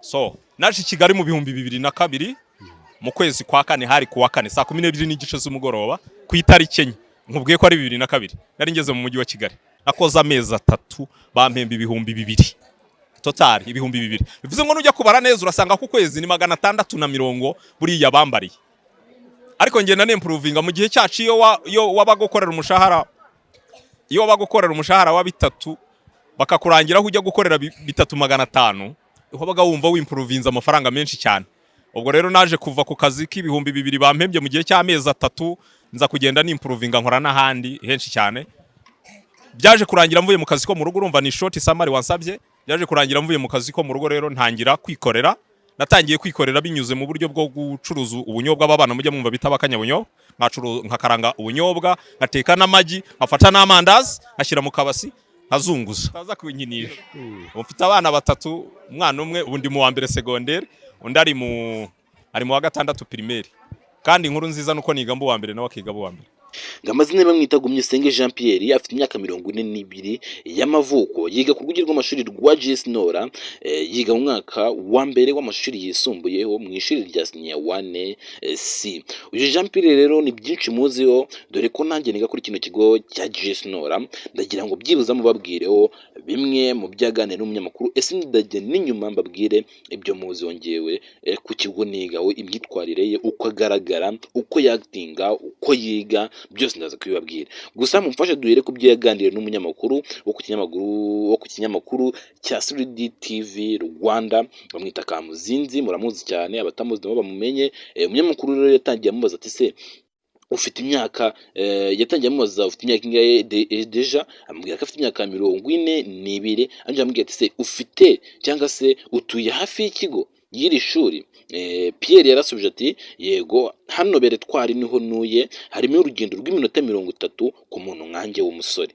So naje i Kigali mu bihumbi 2002 mu kwezi kwa kane hari kuwa kane saa 12 n'igice z'umugoroba ku itariki enye nkubwiye ko ari 2002 nari ngeze mu mujyi wa Kigali nakoze amezi 3 bampemba ibihumbi 2 total ibihumbi 2 bivuze ngo nujya kubara neza urasanga ku kwezi ni 670 buriya bambariye ariko ngenda n'improvinga mu gihe cyacu yo wabagukorera umushahara iyo wabagukorera umushahara wa 3 bakakurangira aho ujya gukorera 3500 uhobaga wumva wimprovinza amafaranga menshi cyane. Ubwo rero naje kuva ku kazi k'ibihumbi 2 bampembye mu gihe cy'amezi 3 nza kugenda n'improvinga nkora n'ahandi henshi cyane. Byaje kurangira mvuye mu kazi ko mu rugo urumva ni short summary wansabye. Byaje kurangira mvuye mu kazi ko mu rugo rero ntangira kwikorera. Natangiye kwikorera binyuze mu buryo bwo gucuruza ubunyobwa b'abana mujya mwumva bita bakanyabunyo nkakaranga ubunyobwa ngateka n'amagi nkafata n'amandazi nkashyira mu kabasi nkazunguza baza kunyinisha. Mfite abana 3 umwana umwe ubundi mu wa mbere secondaire undi ari mu wa gatandatu primaire kandi inkuru nziza nuko niga mbu wa mbere nawe akiga bu wa mbere. Ngamazina bamwita Gumyusenge Jean Pierre afite imyaka 42 y'amavuko yiga ku rwego rw'amashuri rwa GS Nora yiga mu mwaka wa mbere w'amashuri yisumbuyeho mu ishuri rya Senior 1 C. Uyu Jean Pierre rero ni byinshi muziho dore ko nanjye niga kuri kino kigo cya GS Nora ndagira ngo byibuza mubabwireho bimwe mu byaganira n'umunyamakuru ese ndajye n'inyuma mbabwire ibyo muzi wongewe ku kigo nigawe imyitwarire ye uko agaragara uko yaktinga uko yiga byose ndaza kubibabwira. Gusa mumfashe duhere ku byo yaganiriye n'umunyamakuru wo ku kinyamakuru cya 3D TV Rwanda bamwita Kamuzinzi muramuzi cyane abatamuzi nabo bamumenye. Umunyamakuru rero yatangiye amubaza ati se ufite imyaka yatangiye amubaza ufite imyaka ingahe deja amubwira ko afite imyaka 42 anje amubwira ati se ufite cyangwa se utuye hafi y'ikigo y'iri shuri. Pierre yarasubije ati yego hano bere twari niho nuye harimo urugendo rw'iminota 30 ku muntu nkanjye w'umusore.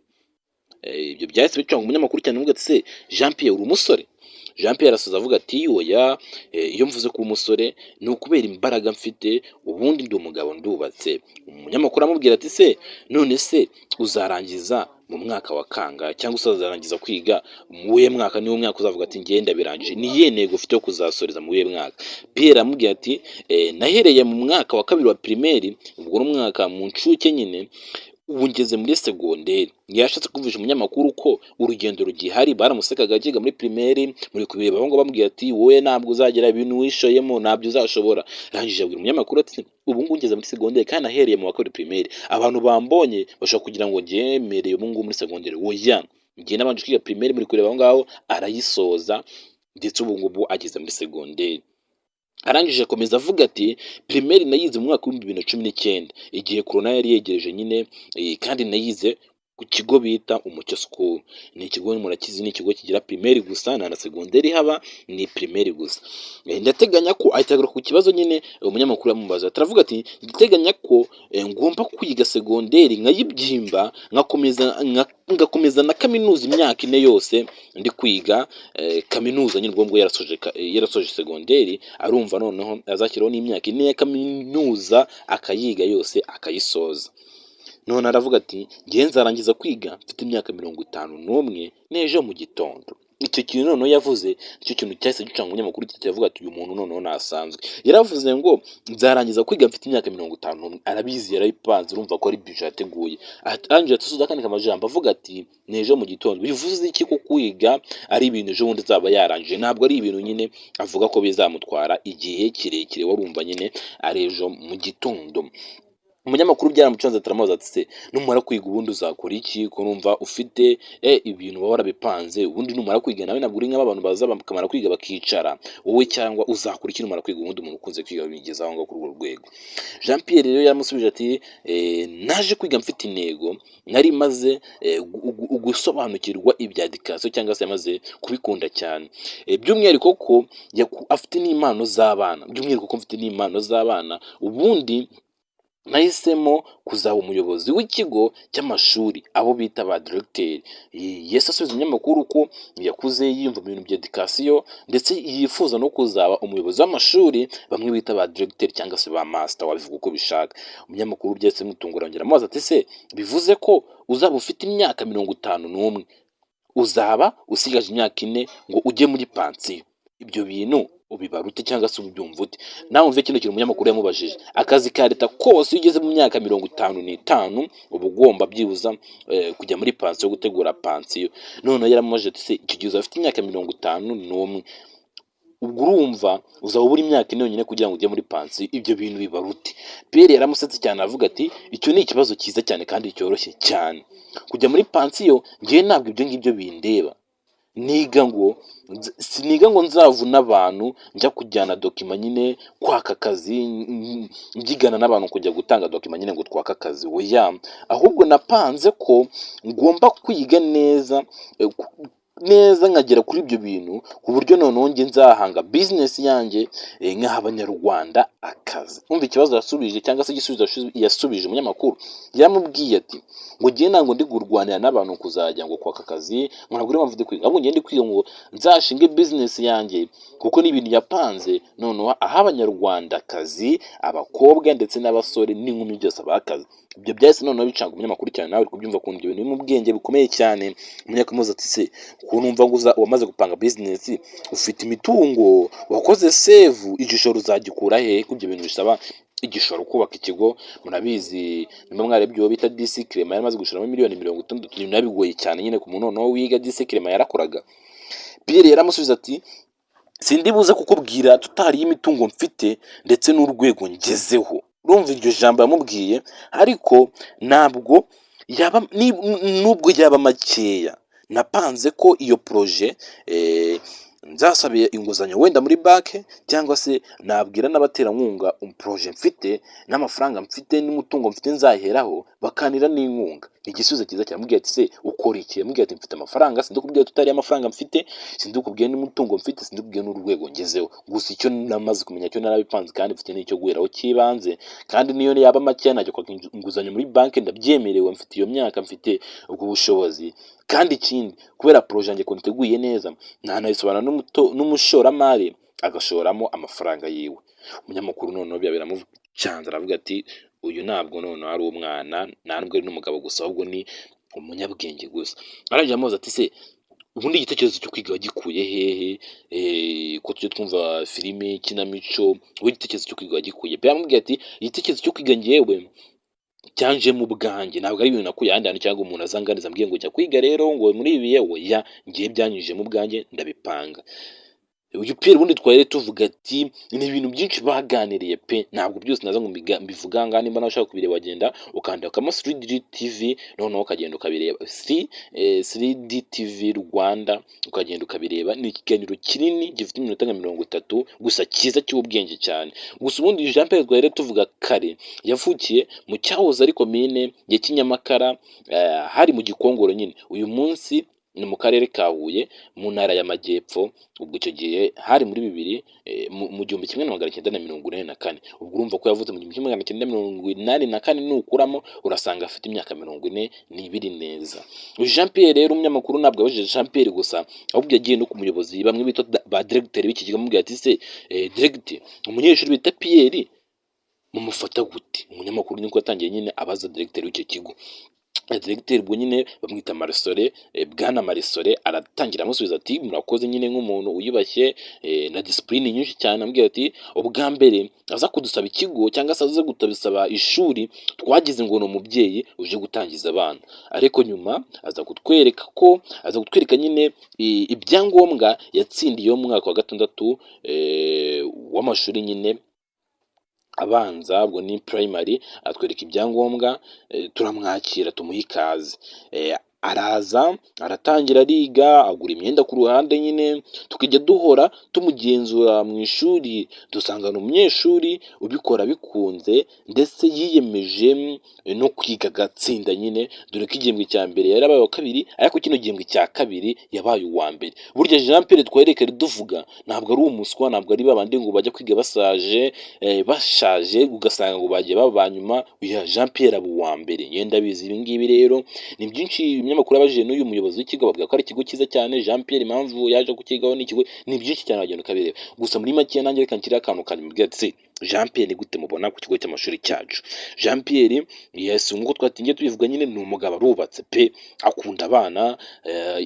Ibyo byahise bicanga umunyamakuru cyane avuga ati se Jean Pierre uri umusore? Jean Pierre arasoza avuga ati oya iyo mvuze ko umusore ni ukubera imbaraga mfite ubundi ndi umugabo ndubatse. Umunyamakuru amubwira ati se none se uzarangiza mu mwaka wa kanga cyangwa uzarangiza kwiga muye mwaka niwo mwaka uzavuga ati ngenda birangije ni yentego ufite yo kuzasoreza mu mwaka. Pierre amubwira ati nahereye mu mwaka wa kabiri wa primaire ubwo n'umwaka mu ncuke nyine ubu ngeze muri secondaire. Yashatse kuvugisha umunyamakuru ko urugendo rugihari baramusekaga akiga muri primaire muri kubireba ngo bamubwira ati wowe ntabwo uzagera ibintu wishoyemo ntabyo uzashobora. Rangije abwira umunyamakuru ati ubu ngungeze muri secondaire kandi nahereye mu wa kabiri primaire abantu bambonye bashaka kugira ngo ngemereye ubu ngubu muri secondaire woya ngiye nabanje kwiga primaire muri kureba ngaho arayisoza ndetse ubu ngubu ageze muri secondaire. Arangije akomeza avuga ati primaire nayize mu mwaka wa 2019 igihe corona yari yegereje nyine kandi nayize ku kigo bita Umucyo School. Ni ikigo murakizi ni ikigo kigira primaire gusa na secondaire haba ni primaire gusa. Ndateganya ko ahitagura ku kibazo nyine umunyamakuru yamubaza taravuga ati ndateganya ko ngomba kwiga secondaire nkayibyimba ngakomeza na kaminuza imyaka 4 yose ndi kwiga kaminuza nyine ubwo yarasoje secondaire arumva noneho azakiraho n'imyaka 4 ya kaminuza akayiga yose akayisoza. None aravuga ati ngenza arangiza kwiga mfite imyaka 51 nejo mu gitondo. Icyo kintu noneho yavuze icyo kintu cyahise gicanga umunyamakuru cyavuga ati uyu muntu noneho nasanzwe. Yaravuze ngo nzarangiza kwiga mfite imyaka 50 arabizi yarayipanze urumva ko ari budget yateguye. Anje atusuza kandi kamajambo avuga ati nejo mu gitondo bivuze iki ko kwiga ari ibintu ejo bundi zaba yarangije ntabwo ari ibintu nyine avuga ko bizamutwara igihe kirekire warumva nyine ari ejo mu gitondo. Umunyamakuru byaramucanze taramubaza ati se numara kwiga ubundi uzakora iki ko numva ufite ibintu baba warabipanze ubundi numara kwiga nawe nabwo uri nk'abantu baza bakamara kwiga bakicara wowe cyangwa uzakora iki numara kwiga ubundi umuntu ukunze kwiga bigeza aho ngo kuri urwo rwego. Jean Pierre rero yamusubije ati naje kwiga mfite intego nari maze gusobanukirwa ibya education cyangwa se yamaze kubikunda cyane by'umwihariko ko afite n'impano z'abana by'umwihariko ko mfite n'impano z'abana ubundi nahisemo kuzaba umuyobozi w'ikigo cy'amashuri abo bita ba directeur. Yesu asubiza umunyamakuru ko yakuze yiyumva mu bintu bya education ndetse yifuza no kuzaba umuyobozi w'amashuri bamwe bita ba directeur cyangwa se ba master wabivuga uko bishaka. Umunyamakuru byetse mutungurangera amazi ati se bivuze ko uzaba ufite imyaka 51 uzaba usigaje imyaka 4 ngo ujye muri pansiyo ibyo bintu ubibara ute cyangwa se ubyumva ute? Nawe umve kino kintu umunyamakuru yamubajije. Akazi ka leta kose iyo ugeze mu myaka 55 uba ugomba byibuza kujya muri pansiyo, gutegura pansiyo. Noneho yaramubajije ati se icyo gihe uzaba ufite imyaka 51, ubwo urumva uzaba ubura imyaka ine yonyine kugira ngo ujye muri pansiyo, ibyo bintu biba ute? Pierre yaramusetse cyane avuga ati icyo ni ikibazo cyiza cyane kandi cyoroshye cyane, kujya muri pansiyo njyewe ntabwo ibyo ngibyo bindeba, siniga ngo nzavuna abantu njya kujyana dokima nyine kwaka akazi, mbyigana n'abantu kujya gutanga dokima nyine ngo twaka akazi, oya, ahubwo napanze ko ngomba kwiga neza nkagera kuri ibyo bintu ku buryo noneho njye nzahanga business yanjye nk'aha abanyarwanda akazi. Umva ikibazo yasubije cyangwa se igisubizo yasubije umunyamakuru. Yamubwiye ati ngo njye ntabwo ndi kurwanira n'abantu kuzajya ngo kwaka akazi, ngo ntabwo mpamvu ndi kwiga, ahubwo njye ndi kwiga ngo nzashinge business yanjye, kuko ni ibintu yapanze noneho aha abanyarwanda akazi, abakobwa ndetse n'abasore n'inkumi byose abakazi. Ibyo byahise noneho bicanga umunyamakuru cyane, nawe uri kubyumva ku ibyo bintu biri mu bwenge bukomeye cyane. Umunyamakuru ati se ukuntu umva ngo wamaze gupanga business, ufite imitungo, wakoze save, igishoro uzagikura he? Ko ibyo bintu bisaba igishoro kubaka ikigo, murabizi nimba mwarebye uwo bita DC Clement yamaze gushoramo miliyoni 60, ibintu nabigoye cyane nyine ku muntu noneho wiga DC Clement yarakoraga. Pierre yaramusubiza ati sindi buze kukubwira tutari y'imitungo mfite ndetse n'urwego ngezeho. Urumva iryo jambo yamubwiye, ariko ntabwo nubwo yaba makeya, napanze ko iyo projet nzasabiye inguzanyo wenda muri banki, cyangwa se nabwira n'abaterankunga projet mfite n'amafaranga mfite n'umutungo mfite nzaheraho bakanira n'inkunga. Igisubizo cyiza cyane. Amubwiye ati se ukora iki? Amubwiye ati mfite amafaranga, sindikubwiye tutari amafaranga mfite, sindikubwiye n'umutungo mfite, sindikubwiye n'urwego ngezeho, gusa icyo namaze kumenya cyo narabipanze kandi mfite n'icyo guheraho kibanze, kandi niyo yaba make najya kwaka inguzanyo muri banki ndabyemerewe, mfite iyo myaka, mfite ubwo bushobozi. Kandi ikindi kubera projet yanjye ko niteguye neza, ntanayisobanura n'umushoramari agashoramo amafaranga yiwe. Umunyamakuru noneho biramucanze aravuga ati uyu ntabwo noneho ari umwana, ntabwo ari n'umugabo gusa, ahubwo ni umunyabwenge gusa. Arangije amubaza ati se ubundi igitekerezo cyo kwiga wagikuye hehe? Ko tujye twumva filime, ikinamico, wowe igitekerezo cyo kwiga wagikuye? Yamubwiye ati igitekerezo cyo kwiga ngewe cyanje mu bwanjye, ntabwo ari ibintu nakuye ahandi hantu cyangwa umuntu azanganiza ambwiye ngo jya kwiga rero ngo muri ibi yewe, oya, ngiye byanyujije mu bwanjye ndabipanga. Uyu Pierre ubundi twari tuvuga ati ni ibintu byinshi baganiriye pe, ntabwo byose naza ngo mbivuga ngaha. Nimba nawe ushaka kubireba wagenda ukandikamo 3D TV, noneho ukagenda ukabireba 3D TV Rwanda, ukagenda ukabireba. Ni ikiganiro kinini gifite iminota nka 30 gusa cyiza cy'ubwenge cyane. Gusa ubundi Jean Pierre twari tuvuga kare yavukiye mu cyahoze ari komine ya Kinyamakara, hari mu Gikongoro nyine. Uyu munsi ni mu karere ka Huye mu ntara y'Amajyepfo. Ubwo icyo gihe hari muri 1944. Ubwo urumva ko yavutse mu 1984, nukuramo urasanga afite imyaka 42 neza. Uyu Jean Pierre rero umunyamakuru ntabwo yabajije Jean Pierre gusa, ahubwo yagiye no ku muyobozi bamwe bita ba directeur b'iki kigo, amubwira ati se directeur, umunyeshuri bita Pierre mumufata gute? Umunyamakuru niko yatangiye nyine abaza directeur w'icyo kigo. Directeur ubwo nyine bamwita Marisore, bwana Marisore aratangira amusubiza ati murakoze nyine nk'umuntu uyubashye na discipline nyinshi cyane. Ambwira ati ubwa mbere aza kudusaba ikigo cyangwa se aza gutabisaba ishuri, twagize ngo ni umubyeyi uje gutangiza abana, ariko nyuma aza kutwereka nyine ibyangombwa yatsindiye mu mwaka wa 6 w'amashuri nyine abanza, ubwo ni primary. Atwereka ibyangombwa, turamwakira tumuha ikaze. Araza aratangira ariga, agura imyenda ku ruhande nyine, tukijya duhora tumugenzura mu ishuri, dusanga ni umunyeshuri ubikora bikunze ndetse yiyemeje no kwiga agatsinda nyine, dore ko igihembwe cya mbere yarabaye wa kabiri, ariko kino gihembwe cya kabiri yabaye uwa mbere. Burya Jean Pierre twarekere duvuga ntabwo ari umuswa, ntabwo ari babandi ngo bajya kwiga bashaje ugasanga ngo bagiye babanyuma. Uya Jean Pierre aba uwa mbere, yenda bizi ibi ngibi. Rero ni byinshi amakuru abajije n'uyu muyobozi w'ikigo, bavuga ko ari ikigo cyiza cyane. Jean Pierre impamvu yaje kukigaho n'ikigo ni byinshi cyane, wagenda ukabireba. Gusa muri make nanjye reka nshyire akantu kanyuma, mbwira ati Jean Pierre ni gute mubona ku kigo cy'amashuri cyacu? Jean Pierre yes nk'uko twatingiye tubivuga nyine ni umugabo arubatse pe, akunda abana,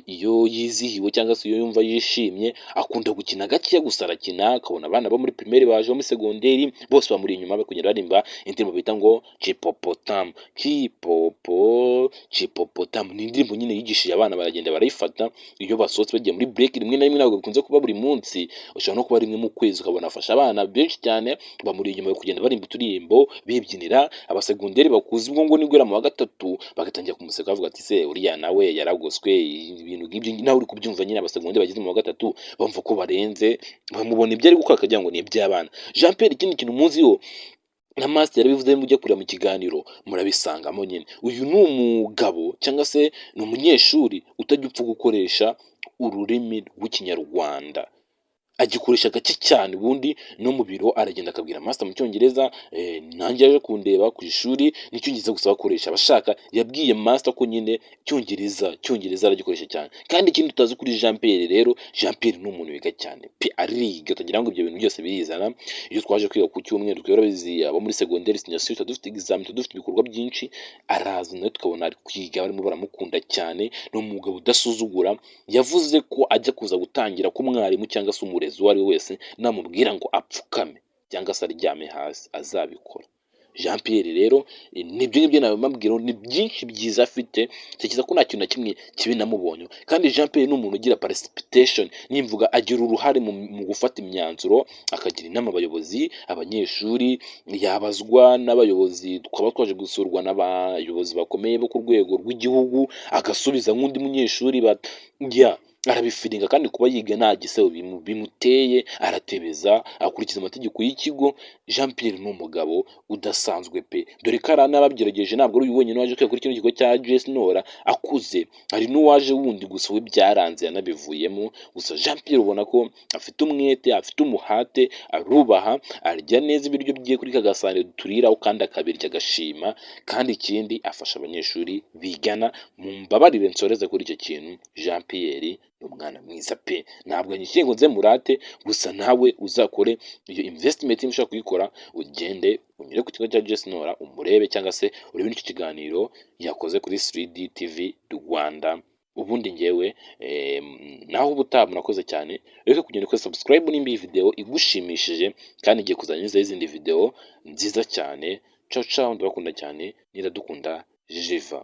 iyo yizihiwe cyangwa se iyo yumva yishimye akunda gukina gakeya gusa arakina, akabona abana bo muri primaire baje, bo muri segonderi bose bamuri inyuma bari kugenda barimba indirimbo bita ngo Chipopotam, Chipopotam ni indirimbo nyine yigishije abana, baragenda barayifata iyo basohotse bagiye muri break. Rimwe na rimwe ntabwo bikunze kuba buri munsi, ushobora no kuba rimwe mu kwezi, ukabona afasha abana benshi cyane bamuri inyuma kugenda barimba uturirimbo bibyinira. Abasegonderi bakuze ubwo ngo nibwera mu wa gatatu bagatangira kumuseka bavuga ati se uriya nawe yaragoswe, ibintu nk'ibyo nawe uri kubyumva nyine. Abasegonderi bageze mu wa gatatu bumva ko barenze, bamubona ibyo ari gukora akagira ngo ni iby'abana. Jean Pierre ikindi kintu muziho na master yarabivuze mujye kureba mu kiganiro murabisangamo nyine, uyu ni umugabo cyangwa se ni umunyeshuri utajya upfa gukoresha ururimi rw'ikinyarwanda, agikoresha gake cyane. Ubundi no mu biro aragenda akabwira master mu cyongereza, nanjye yaje kundeba ku ishuri n'icyongereza gusa bakoresha abashaka. Yabwiye master ko nyine cyongereza aragikoresha cyane. Kandi ikindi tutazi kuri Jean Pierre rero, Jean Pierre ni umuntu wiga cyane pe, ariga utagira ngo ibyo bintu byose birizana. Iyo twaje kwiga ku cyumweru twebwe bizi abo muri segonderi sinyasuri dufite examen, dufite ibikorwa byinshi, araza nawe tukabona ari kwiga, barimo baramukunda cyane. Ni umugabo udasuzugura. Yavuze ko ajya kuza gutangira ko umwarimu cyangwa se umurezi uwo ari we wese namubwira ngo apfukame cyangwa se aryame hasi azabikora. Jean Pierre rero nibyo ngibyo nabibabwira, ni byinshi byiza afite, tekereza ko nta kintu na kimwe kibi namubonye. Kandi Jean Pierre ni umuntu ugira participation, nimvuga agira uruhare mu gufata imyanzuro, akagira inama abayobozi, abanyeshuri, yabazwa n'abayobozi, twaba twaje gusurwa n'abayobozi bakomeye bo ku rwego rw'igihugu, agasubiza nk'undi munyeshuri arabifiringa. Kandi kuba yiga nta gisebo bimuteye, aratebeza, akurikiza amategeko y'ikigo. Jean Pierre ni umugabo udasanzwe pe, dore ko aranababyeregeje. Ntabwo ari uyu wenyine waje kwiga kuri kino kigo cya JS Nora akuze, hari n'uwaje wundi gusa we byaranze yanabivuyemo. Gusa Jean Pierre ubona ko afite umwete, afite umuhate, arubaha, arya neza ibiryo byiye kuri kagasane turiraho kandi akabirya agashima. Kandi ikindi afasha abanyeshuri bigana. Mumbabarire nsoreze kuri icyo kintu, Jean Pierre ni umwana mwiza pe, ntabwo nyishyingo ngo nze murate, gusa nawe uzakore iyo investment niba ushaka kuyikora, ugende unyure ku kigo cya JS Nora umurebe, cyangwa se urebe n'icyo kiganiro yakoze kuri 3D TV Rwanda. Ubundi ngewe naho ubutaha murakoze cyane, reka kugenda ukora subscribe nimba iyi video igushimishije, kandi igiye kuzanyiza izindi video nziza cyane. Ciao ciao, ndabakunda cyane, niradukunda Jiva.